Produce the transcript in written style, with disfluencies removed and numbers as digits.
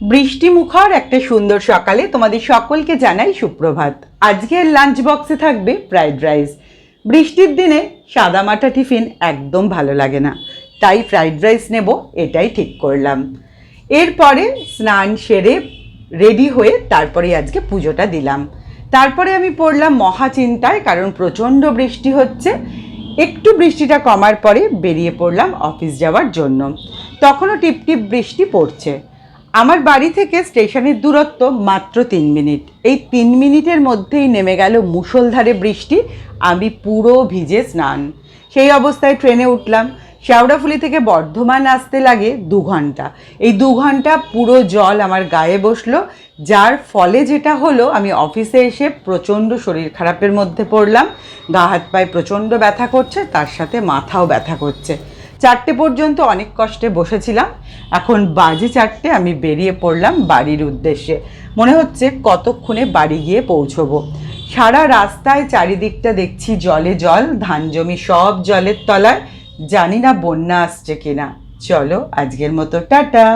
বৃষ্টি মুখর একটা সুন্দর সকালে তোমাদের সকলকে জানাই সুপ্রভাত। আজকের লাঞ্চ বক্সে থাকবে ফ্রাইড রাইস। বৃষ্টির দিনে সাদামাটা টিফিন একদম ভালো লাগে না, তাই ফ্রাইড রাইস নেব, এটাই ঠিক করলাম। এরপরে স্নান সেরে রেডি হয়ে তারপরে আজকে পুজোটা দিলাম। তারপরে আমি পড়লাম মহা চিন্তায়, কারণ প্রচণ্ড বৃষ্টি হচ্ছে। একটু বৃষ্টিটা কমার পরে বেরিয়ে পড়লাম অফিস যাওয়ার জন্য। তখনও টিপটিপ বৃষ্টি পড়ছে। আমার বাড়ি থেকে স্টেশনের দূরত্ব মাত্র 3 মিনিট। এই 3 মিনিটের মধ্যেই নেমে গেল মুষলধারে বৃষ্টি। আমি পুরো ভিজে স্নান। সেই অবস্থায় ট্রেনে উঠলাম। শেওড়াফুলি থেকে বর্ধমান আসতে লাগে 2 ঘন্টা। এই 2 ঘন্টা পুরো জল আমার গায়ে বসলো, যার ফলে যেটা হলো, আমি অফিসে এসে প্রচণ্ড শরীর খারাপের মধ্যে পড়লাম। গা হাত পায়ে প্রচণ্ড ব্যথা করছে, তার সাথে মাথাও ব্যথা করছে। 4টে পর্যন্ত অনেক কষ্টে বসেছিলাম। এখন বাজে 4টে, আমি বেরিয়ে পড়লাম বাড়ির উদ্দেশ্যে। মনে হচ্ছে কতক্ষণে বাড়ি গিয়ে পৌঁছবো। সারা রাস্তায় চারিদিকটা দেখছি জলে জল, ধান জমি সব জলের তলায়। জানি না বন্যা আসছে কিনা। চলো আজকের মতো টাটা।